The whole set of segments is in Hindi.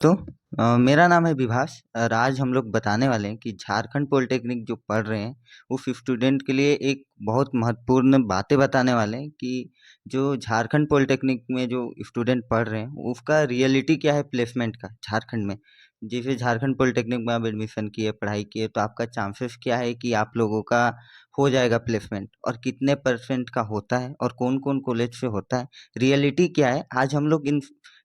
तो मेरा नाम है विभास और आज हम लोग बताने वाले हैं कि झारखंड पॉलिटेक्निक जो पढ़ रहे हैं उस स्टूडेंट के लिए एक बहुत महत्वपूर्ण बातें बताने वाले हैं कि जो झारखंड पॉलिटेक्निक में जो स्टूडेंट पढ़ रहे हैं उसका रियलिटी क्या है प्लेसमेंट का झारखंड में। जैसे झारखंड पॉलिटेक्निक में आप एडमिशन किए पढ़ाई किए तो आपका चांसेस क्या है कि आप लोगों का हो जाएगा प्लेसमेंट और कितने परसेंट का होता है और कौन कौन कॉलेज से होता है, रियलिटी क्या है। आज हम लोग इन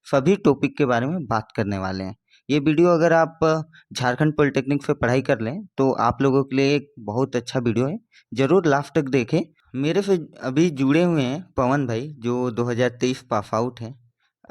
सभी टॉपिक के बारे में बात करने वाले हैं। ये वीडियो अगर आप झारखंड पॉलिटेक्निक से पढ़ाई कर लें तो आप लोगों के लिए एक बहुत अच्छा वीडियो है, ज़रूर लास्ट तक देखें। मेरे से अभी जुड़े हुए हैं पवन भाई जो 2023 पास आउट हैं।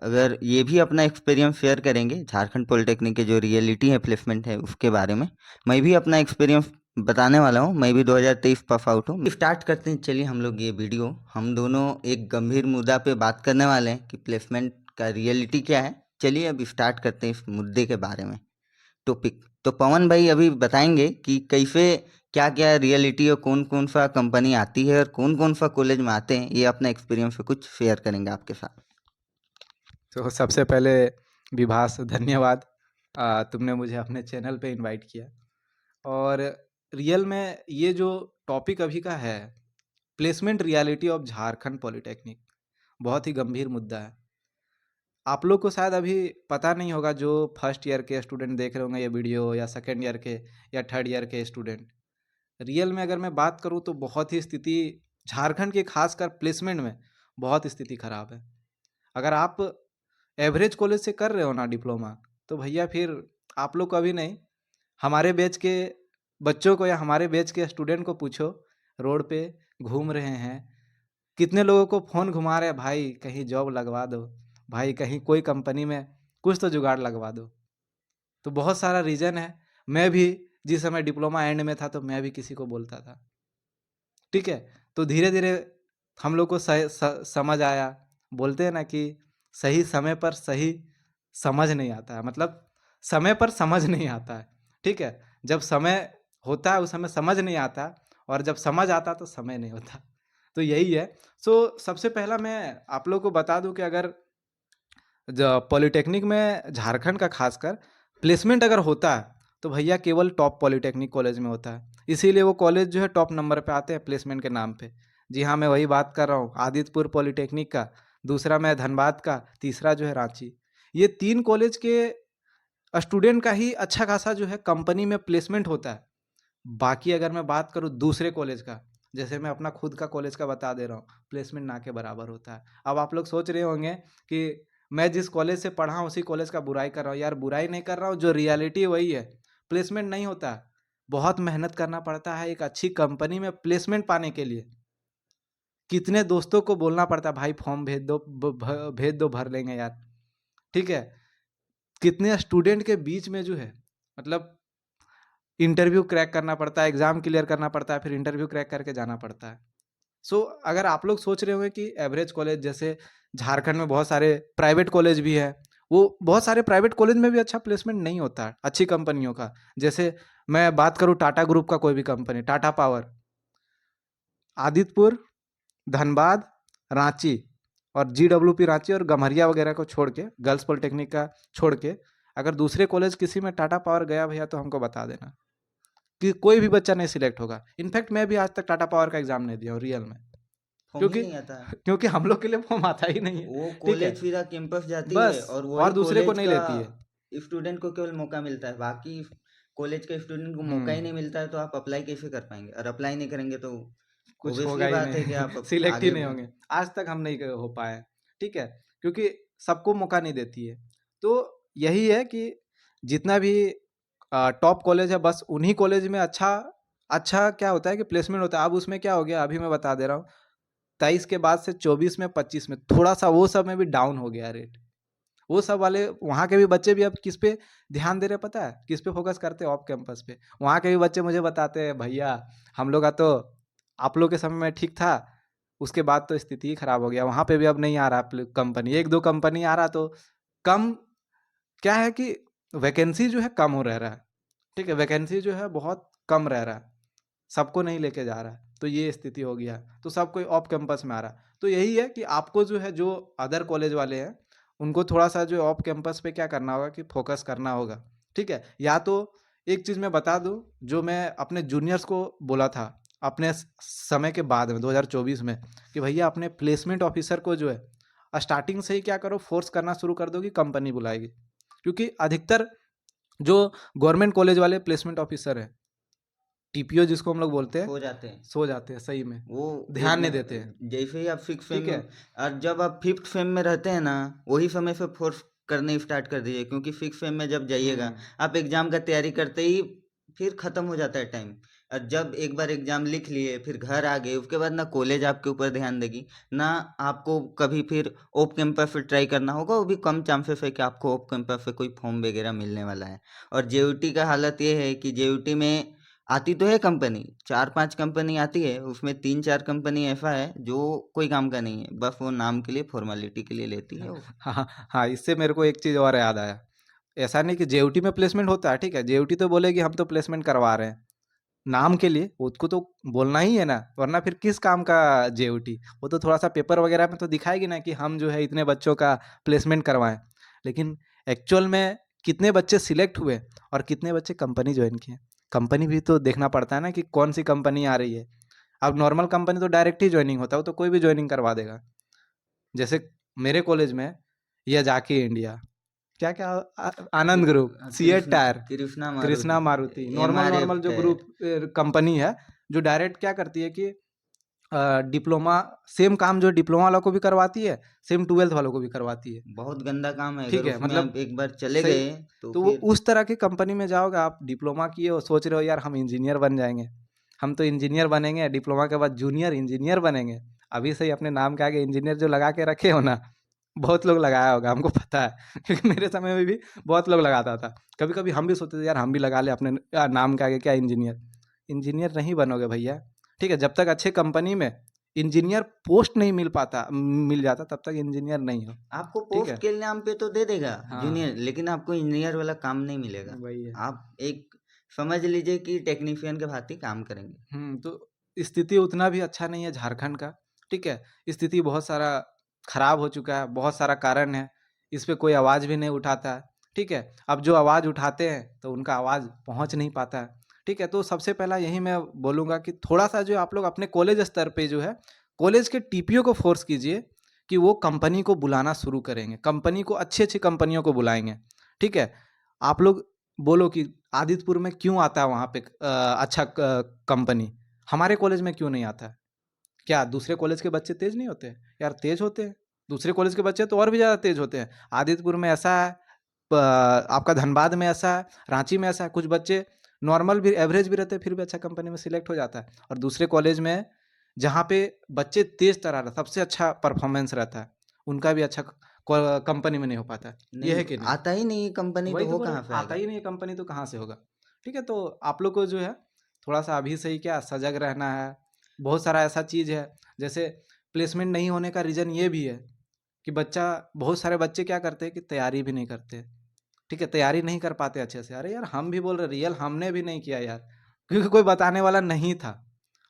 अगर ये भी अपना एक्सपीरियंस शेयर करेंगे झारखंड पॉलिटेक्निक के जो रियलिटी है प्लेसमेंट है उसके बारे में। मैं भी अपना एक्सपीरियंस बताने वाला हूँ, मैं भी 2023 पास आउट हूँ। स्टार्ट करते हैं, चलिए हम लोग ये वीडियो। हम दोनों एक गंभीर मुद्दा पे बात करने वाले हैं कि प्लेसमेंट का रियलिटी क्या है। चलिए अब स्टार्ट करते हैं इस मुद्दे के बारे में टॉपिक। तो पवन भाई अभी बताएंगे कि कैसे क्या क्या रियलिटी और कौन कौन सा कंपनी आती है और कौन कौन सा कॉलेज में आते हैं, ये अपना एक्सपीरियंस से कुछ शेयर करेंगे आपके साथ। तो सबसे पहले विभास धन्यवाद। तुमने मुझे अपने चैनल पे इनवाइट किया। और रियल में ये जो टॉपिक अभी का है, placement reality of Jharkhand polytechnic, बहुत ही गंभीर मुद्दा है। आप लोग को शायद अभी पता नहीं होगा, जो फर्स्ट ईयर के स्टूडेंट देख रहे होंगे ये वीडियो, या सेकेंड ईयर के या थर्ड ईयर के स्टूडेंट। रियल में अगर मैं बात करूँ तो बहुत ही स्थिति झारखंड के खासकर प्लेसमेंट में बहुत स्थिति खराब है। अगर आप एवरेज कॉलेज से कर रहे हो ना डिप्लोमा, तो भैया फिर आप लोग को अभी नहीं, हमारे बैच के बच्चों को या हमारे बैच के स्टूडेंट को पूछो, रोड पे घूम रहे हैं, कितने लोगों को फ़ोन घुमा रहे हैं, भाई कहीं जॉब लगवा दो, भाई कहीं कोई कंपनी में कुछ तो जुगाड़ लगवा दो। तो बहुत सारा रीज़न है। मैं भी जिस समय डिप्लोमा एंड में था तो मैं भी किसी को बोलता था, ठीक है। तो धीरे धीरे हम लोग को समझ आया। बोलते हैं ना कि सही समय पर सही समझ नहीं आता है, मतलब समय पर समझ नहीं आता है, ठीक है। जब समय होता है उस समय समझ नहीं आता, और जब समझ आता तो समय नहीं होता। तो यही है। सो सबसे पहला मैं आप लोग को बता दूं कि अगर पॉलिटेक्निक में झारखंड का खासकर प्लेसमेंट अगर होता है तो भैया केवल टॉप पॉलिटेक्निक कॉलेज में होता है। इसीलिए वो कॉलेज जो है टॉप नंबर पे आते हैं प्लेसमेंट के नाम पे। जी हाँ, मैं वही बात कर रहा हूँ, आदित्यपुर पॉलिटेक्निक का, दूसरा मैं धनबाद का, तीसरा जो है रांची। ये तीन कॉलेज के स्टूडेंट का ही अच्छा खासा जो है कंपनी में प्लेसमेंट होता है। बाकी अगर मैं बात करूँ दूसरे कॉलेज का, जैसे मैं अपना खुद का कॉलेज का बता दे रहा हूँ, प्लेसमेंट ना के बराबर होता है। अब आप लोग सोच रहे होंगे कि मैं जिस कॉलेज से पढ़ा हूँ उसी कॉलेज का बुराई कर रहा हूँ। यार बुराई नहीं कर रहा हूँ, जो रियलिटी है वही है। प्लेसमेंट नहीं होता है, बहुत मेहनत करना पड़ता है एक अच्छी कंपनी में प्लेसमेंट पाने के लिए। कितने दोस्तों को बोलना पड़ता है, भाई फॉर्म भेज दो, भेज दो, भर लेंगे यार, ठीक है। कितने स्टूडेंट के बीच में जो है, मतलब इंटरव्यू क्रैक करना पड़ता है, एग्जाम क्लियर करना पड़ता है, फिर इंटरव्यू क्रैक करके जाना पड़ता है। सो अगर आप लोग सोच रहे होंगे कि एवरेज कॉलेज, जैसे झारखंड में बहुत सारे प्राइवेट कॉलेज भी है, वो बहुत सारे प्राइवेट कॉलेज में भी अच्छा प्लेसमेंट नहीं होता है अच्छी कंपनियों का। जैसे मैं बात करूँ टाटा ग्रुप का, कोई भी कंपनी, टाटा पावर, आदित्यपुर, धनबाद, रांची, और GWP रांची और गम्हरिया वगैरह को छोड़ के, गर्ल्स पॉलिटेक्निक का छोड़ के, अगर दूसरे कॉलेज किसी में टाटा पावर गया भैया तो हमको बता देना कि कोई भी बच्चा नहीं सिलेक्ट होगा। इनफैक्ट मैं भी आज तक टाटा पावर का एग्जाम नहीं दिया हूँ रियल में, फॉर्म ही क्योंकि नहीं आता। क्योंकि हम लोग के लिए फॉर्म आता ही नहीं है, वो ठीक है। कॉलेज सीधा कैंपस जाती है बस, और और वही दूसरे को कॉलेज नहीं का लेती है। स्टूडेंट को केवल मौका मिलता है, बाकी कॉलेज के स्टूडेंट को मौका ही नहीं हम्म मिलता है। तो आप अप्लाई कैसे कर पाएंगे और अप्लाई नहीं करेंगे तो कुछ होगा ऑब्वियसली ही बात है कि नहीं। आप सिलेक्ट ही आगे नहीं होंगे, आज तक हम नहीं हो पाए, ठीक है। क्योंकि सबको मौका नहीं देती है। तो यही है कि जितना भी टॉप कॉलेज है, बस उन्हीं कॉलेज में अच्छा अच्छा क्या होता है कि प्लेसमेंट होता है। अब उसमें क्या हो गया, अभी मैं बता दे रहा हूँ, 23 के बाद से 24 में, 25 में थोड़ा सा वो सब में भी डाउन हो गया रेट। वो सब वाले वहाँ के भी बच्चे भी अब किस पे ध्यान दे रहे हैं पता है, किस पे फोकस करते हैं, ऑफ कैंपस पे। वहाँ के भी बच्चे मुझे बताते हैं, भैया हम लोग का तो आप लोग के समय में ठीक था, उसके बाद तो स्थिति ही खराब हो गया, वहाँ पे भी अब नहीं आ रहा कंपनी, एक दो कंपनी आ रहा तो कम। क्या है कि वैकेंसी जो है कम हो रह रहा है, ठीक है, वैकेंसी जो है बहुत कम रह रहा है, सबको नहीं लेके जा रहा है। तो ये स्थिति हो गया, तो सब कोई ऑफ कैंपस में आ रहा है। तो यही है कि आपको जो है, जो अदर कॉलेज वाले हैं उनको थोड़ा-सा जो ऑफ कैंपस पे क्या करना होगा कि फ़ोकस करना होगा, ठीक है? या तो एक चीज़ मैं बता दूँ, जो मैं अपने जूनियर्स को बोला था, अपने समय के बाद में 2024 में, कि भैया अपने प्लेसमेंट ऑफ़िसर को जो है, स्टार्टिंग से ही क्या करो, फ़ोर्स करना शुरू कर दो कि कंपनी बुलाएगी। क्योंकि अधिकतर जो गवर्नमेंट कॉलेज वाले प्लेसमेंट ऑफ़िसर हैं, टीपीओ जिसको हम लोग बोलते हैं, सो जाते हैं सो जाते हैं सही में, वो ध्यान नहीं देते हैं, एकदम। जैसे ही आप सिक्स फेम ठीक में, है? और जब आप फिफ्थ फेम में रहते हैं ना, वही समय से फोर्स करने स्टार्ट कर दीजिए, क्योंकि सिक्स फेम में जब जाइएगा हुँ। आप एग्जाम का तैयारी करते ही फिर खत्म हो जाता है टाइम। और जब एक बार एग्जाम लिख लिए फिर घर आ गए, उसके बाद ना कॉलेज आपके ऊपर ध्यान देगी, ना आपको कभी फिर ओप कैंपस पे ट्राई करना होगा, वो भी कम चांसेस है कि आपको ओप कैंपस पे कोई फॉर्म वगैरह मिलने वाला है। और जेयूटी का हालत ये है कि जेयूटी में आती तो है कंपनी, 4-5 कंपनी आती है, उसमें 3-4 कंपनी ऐसा है जो कोई काम का नहीं है, बस वो नाम के लिए, फॉर्मेलिटी के लिए लेती है वो। हाँ, हाँ, हाँ, इससे मेरे को एक चीज़ और याद आया। ऐसा नहीं कि जेयूटी में प्लेसमेंट होता है, ठीक है? जेयूटी तो बोलेगी हम तो प्लेसमेंट करवा रहे हैं, नाम के लिए उसको तो बोलना ही है ना, वरना फिर किस काम का जेयूटी? वो तो थोड़ा-सा पेपर वगैरह में तो दिखाएगी ना कि हम जो है इतने बच्चों का प्लेसमेंट करवाएँ। लेकिन एक्चुअल में कितने बच्चे सिलेक्ट हुए और कितने बच्चे कंपनी जॉइन किए? कंपनी भी तो देखना पड़ता है ना कि कौन-सी कंपनी आ रही है। अब नॉर्मल कंपनी तो डायरेक्ट ही जॉइनिंग होता है, वो तो कोई भी जॉइनिंग करवा देगा। जैसे मेरे कॉलेज में ये जाके इंडिया, क्या-क्या Anand group, CEAT Krishna, tyre, Krishna Maruti, Krishna Maruti, MRF normal जो टायर। ग्रुप कंपनी है, जो डायरेक्ट क्या करती है कि डिप्लोमा सेम काम जो डिप्लोमा वालों को भी करवाती है, सेम 12th वालों को भी करवाती है। बहुत गंदा काम है, अगर ठीक है? उसमें मतलब आप एक बार चले सही, गए तो तो वो फिर। उस तरह की कंपनी में जाओगे, आप डिप्लोमा किए हो, सोच रहे हो यार हम इंजीनियर बन जाएँगे, हम तो इंजीनियर बनेंगे, डिप्लोमा के बाद जूनियर इंजीनियर बनेंगे। अभी से ही अपने नाम के आगे इंजीनियर जो लगा के रखे हो ना, बहुत लोग लगाया होगा, हमको पता है। क्योंकि मेरे समय में भी बहुत लोग लगाता था। कभी-कभी हम भी सोचते थे यार हम भी लगा लें अपने नाम के आगे क्या इंजीनियर। इंजीनियर नहीं बनोगे भैया, ठीक है? जब तक अच्छे कंपनी में इंजीनियर पोस्ट नहीं मिल जाता तब तक इंजीनियर नहीं हो, आपको ठीक पोस्ट है? के नाम पे तो दे देगा हाँ, जूनियर, लेकिन आपको इंजीनियर वाला काम नहीं मिलेगा। वही है। आप एक समझ लीजिए कि टेक्नीशियन के भांति काम करेंगे। तो स्थिति उतना भी अच्छा नहीं है झारखंड का, ठीक है? स्थिति बहुत सारा खराब हो चुका है, बहुत सारा कारण है, इस पे कोई आवाज़ भी नहीं उठाता है, ठीक है? अब जो आवाज़ उठाते हैं, तो उनका आवाज़ पहुँच नहीं पाता है, ठीक है? तो सबसे पहला यही मैं बोलूँगा कि थोड़ा-सा जो आप लोग अपने कॉलेज स्तर पे जो है, कॉलेज के टीपीओ को फ़ोर्स कीजिए कि वो कंपनी को बुलाना शुरू करेंगे, कंपनी को अच्छी-अच्छी कंपनियों को बुलाएँगे, ठीक है? आप लोग बोलो कि आदितपुर में क्यों आता है वहाँ पे अच्छा कंपनी, हमारे कॉलेज में क्यों नहीं आता है? क्या दूसरे कॉलेज के बच्चे तेज़ नहीं होते? यार तेज़ होते हैं। दूसरे कॉलेज के बच्चे तो और भी ज़्यादा तेज़ होते हैं। आदितपुर में ऐसा है, आपका धनबाद में ऐसा है, रांची में ऐसा है, कुछ बच्चे नॉर्मल भी एवरेज भी रहते हैं, फिर भी अच्छा कंपनी में सिलेक्ट हो जाता है। और दूसरे कॉलेज में जहाँ पे बच्चे तेज़ तर्रार सबसे अच्छा परफॉर्मेंस रहता है, उनका भी अच्छा कंपनी में नहीं हो पाता है। ये नहीं है कि नहीं? आता ही नहीं है कंपनी, वही तो तो हो बोल रहा कहाँ हूँ, से आता आएगा। ही नहीं है कंपनी तो कहाँ से होगा? ठीक है, तो आप लोग को जो है थोड़ा-सा अभी से ही क्या सजग रहना है। बहुत सारा ऐसा चीज़ है, जैसे प्लेसमेंट नहीं होने का रीज़न ये भी है कि बच्चा बहुत सारे बच्चे क्या करते हैं कि तैयारी भी नहीं करते। ठीक है, तैयारी नहीं कर पाते अच्छे से। अरे यार हम भी बोल रहे रियल हमने भी नहीं किया यार, क्योंकि कोई बताने वाला नहीं था।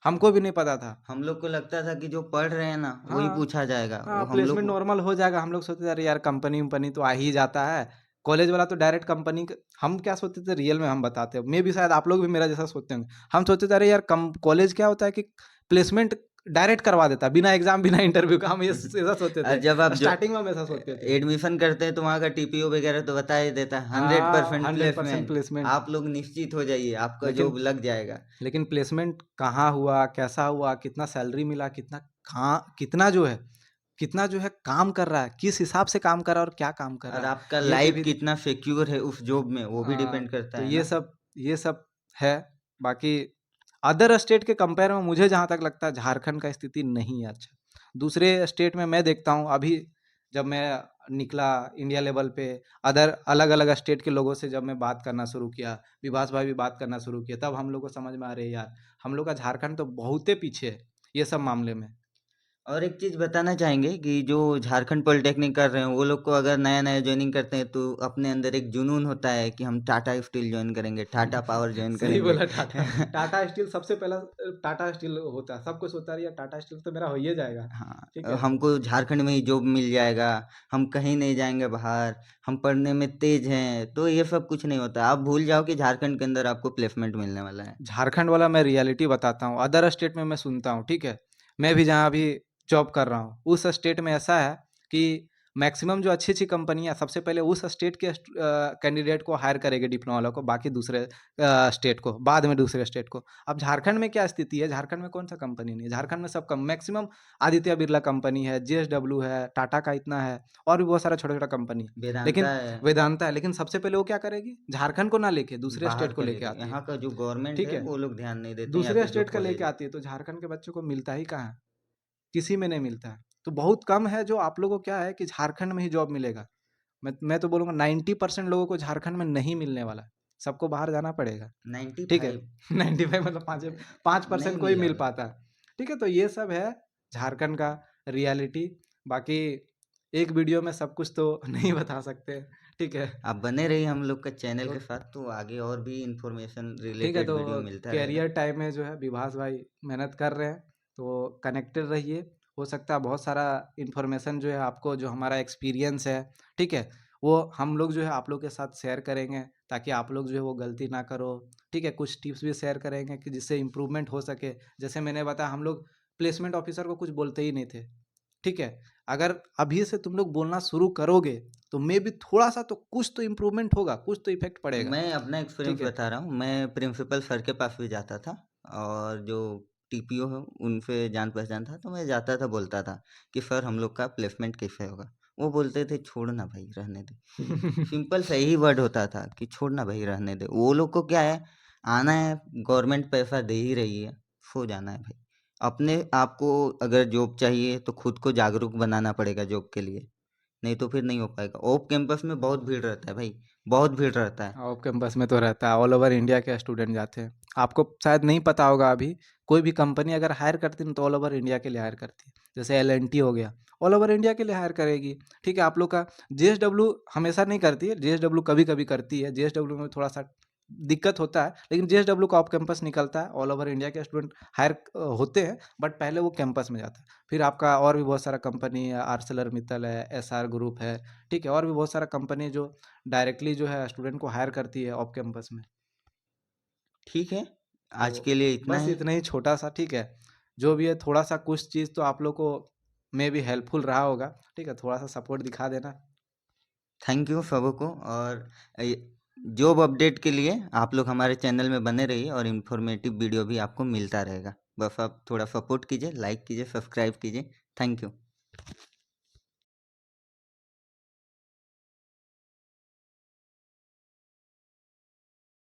हमको भी नहीं पता था। हम लोग को लगता था कि जो पढ़ रहे हैं ना वही हाँ। पूछा जाएगा, हाँ, वो हम लोग प्लेसमेंट को। नॉर्मल हो जाएगा। हम लोग सोचते थे अरे यार कंपनी-वंपनी तो आ ही जाता है। कॉलेज वाला तो डायरेक्ट कंपनी क हम क्या सोचते थे रियल में हम बताते हैं। मेबी शायद आप लोग भी मेरा जैसा सोचते होंगे। हम सोचते थे अरे यार कम कॉलेज क्या होता है कि प्लेसमेंट डायरेक्ट करवा देता है, बिना एग्ज़ाम, बिना इंटरव्यू का हम ये ऐसा सोचते और थे। जब आप जो स्टार्टिंग में हम ऐसा सोचते थे। एडमिशन करते हैं तो वहाँ का टीपीओ वगैरह तो बता ही देता है, हंड्रेड हाँ, परसेंट 100% प्लेसमेंट। प्लेसमेंट। आप लोग निश्चित हो जाइए, आपका लेकिन जॉब लग जाएगा। लेकिन प्लेसमेंट कहाँ हुआ, कैसा हुआ, कितना सैलरी मिला, कितना जो है काम कर रहा है, किस हिसाब से काम कर रहा है और क्या काम कर और रहा है, आपका ये पे लाइफ भी कितना सिक्योर है उस जॉब में, वो भी डिपेंड करता तो है ये ना। सब ये सब है। बाकी अदर स्टेट के कंपेयर में मुझे जहाँ तक लगता है झारखंड का स्थिति नहीं है अच्छा। दूसरे स्टेट में मैं देखता हूँ अभी, जब मैं निकला इंडिया लेवल पे, अदर अलग-अलग स्टेट के लोगों से जब मैं बात करना शुरू किया, विभास भाई भी बात करना शुरू किए, तब हम लोग को समझ में आ रही है यार, हम लोग का झारखंड तो बहुते पीछे है, ये सब मामले में। और एक चीज़ बताना चाहेंगे कि जो झारखंड पॉलिटेक्निक कर रहे हैं वो लोग को अगर नया-नया जॉइनिंग करते हैं तो अपने अंदर एक जुनून होता है कि हम टाटा स्टील जॉइन करेंगे, टाटा पावर जॉइन सही करेंगे। बोला टाटा। टाटा स्टील सबसे पहला टाटा स्टील होता है, सबको सोचता है यार टाटा स्टील तो मेरा हो ही जाएगा, हाँ, ठीक है? हमको झारखंड में ही जॉब मिल जाएगा, हम कहीं नहीं जाएँगे बाहर, हम पढ़ने में तेज़ हैं, तो ये सब कुछ नहीं होता। आप भूल जाओ कि झारखंड के अंदर आपको प्लेसमेंट मिलने वाला है। झारखंड वाला मैं रियलिटी बताता हूँ, अदर स्टेट में मैं सुनता हूँ, ठीक है? मैं भी जहाँ अभी जॉब कर रहा हूँ, उस स्टेट में ऐसा है कि मैक्सिमम जो अच्छी-अच्छी कंपनियाँ सबसे पहले उस स्टेट के कैंडिडेट को हायर करेगी डिप्लोमा वालों को, बाकी दूसरे स्टेट को, बाद में दूसरे स्टेट को। अब झारखंड में क्या स्थिति है, झारखंड में कौन-सा कंपनी नहीं है, झारखंड में सब कम मैक्सिमम आदित्य बिरला कंपनी है, जेएसडब्ल्यू है, टाटा का इतना है और भी बहुत सारा छोटा-छोटा कंपनी है। वेदांता लेकिन है, वेदांता है, लेकिन सबसे पहले वो क्या करेगी? झारखंड को ना लेके दूसरे बाहर स्टेट को के लेके लेके आती है। यहाँ का जो गवर्नमेंट ठीक है है? वो लोग ध्यान नहीं देते हैं या दूसरे फिर जो स्टेट का लेके कॉलेज है। आती है, तो झारखंड के बच्चों को मिलता ही कहाँ है? किसी में नहीं मिलता है। तो बहुत कम है जो आप लोगों को क्या है कि झारखंड में ही जॉब मिलेगा। मैं तो बोलूँगा 90% लोगों को झारखंड में नहीं मिलने वाला है। सबको बाहर जाना पड़ेगा, ठीक है? 95 95 मतलब 5% नहीं को ही मिल मिल रहा। पाता है। ठीक है? तो ये सब है झारखंड का रियलिटी। बाकी एक वीडियो में सब कुछ तो नहीं बता सकते, ठीक है? आप बने रहिए हम लोग का चैनल तो के साथ तो आगे और भी इन्फॉर्मेशन ठीक है, रिलेटेड तो वीडियो मिलता रहेगा। कैरियर टाइम में जो है विभास भाई मेहनत कर रहे हैं, तो कनेक्टेड रहिए। हो सकता है बहुत सारा इन्फॉर्मेशन जो है आपको जो हमारा एक्सपीरियंस है, ठीक है? वो हम लोग जो है आप लोग के साथ शेयर करेंगे ताकि आप लोग जो है वो गलती ना करो, ठीक है? कुछ टिप्स भी शेयर करेंगे कि जिससे इम्प्रूवमेंट हो सके। जैसे मैंने बताया हम लोग प्लेसमेंट ऑफिसर को कुछ बोलते ही नहीं थे, ठीक है? अगर अभी से तुम लोग बोलना शुरू करोगे, तो मेबी थोड़ा-सा तो कुछ तो इम्प्रूवमेंट होगा, कुछ तो इफ़ेक्ट पड़ेगा, मैं अपना ठीक एक्सपीरियंस है? बता रहा हूँ, मैं प्रिंसिपल सर के पास भी जाता था और जो टीपीओ है उनसे जान पहचान था तो मैं जाता था बोलता था कि सर हम लोग का प्लेसमेंट कैसे होगा? वो बोलते थे छोड़ ना भाई रहने दे। सिंपल सा यही वर्ड होता था कि छोड़ ना भाई रहने दे। वो लोग को क्या है, आना है, गवर्नमेंट पैसा दे ही रही है, सो जाना है भाई। अपने आप को अगर जॉब चाहिए तो खुद को जागरूक बनाना पड़ेगा जॉब के लिए, नहीं तो फिर नहीं हो पाएगा। ऑफ कैंपस में बहुत भीड़ रहता है भाई, बहुत भीड़ रहता है। ऑफ कैंपस में तो रहता है, ऑल ओवर इंडिया के स्टूडेंट जाते हैं। आपको शायद नहीं पता होगा अभी, कोई भी कंपनी अगर हायर करती है ना तो ऑल ओवर इंडिया के लिए हायर करती है। जैसे एल&टी हो गया, ऑल ओवर इंडिया के लिए हायर करेगी, ठीक है? आप लोग का जेएसडब्ल्यू हमेशा नहीं करती है, जेएसडब्ल्यू कभी-कभी करती है, जेएसडब्ल्यू में थोड़ा-सा दिक्कत होता है, लेकिन जेएसडब्ल्यू का ऑफ कैंपस निकलता है, ऑल ओवर इंडिया के स्टूडेंट हायर होते हैं, बट पहले वो कैंपस में जाता है। फिर आपका और भी बहुत सारा कंपनी है, आर्सेलर-मित्तल है, एसआर ग्रुप है, ठीक है? और भी बहुत सारा कंपनी जो डायरेक्टली जो है स्टूडेंट को हायर करती है ऑफ कैंपस में। ठीक है, आज तो के लिए इतना बस ही। इतना ही छोटा-सा, ठीक है? जो भी है थोड़ा-सा कुछ चीज़ तो आप लोग को मेबी हेल्पफुल रहा होगा, ठीक है? थोड़ा-सा सपोर्ट दिखा देना। थैंक यू सबों को और जॉब अपडेट के लिए आप लोग हमारे चैनल में बने रहिए और इन्फॉर्मेटिव वीडियो भी आपको मिलता रहेगा। बस आप थोड़ा सपोर्ट कीजिए, लाइक कीजिए, सब्सक्राइब कीजिए। Thank you.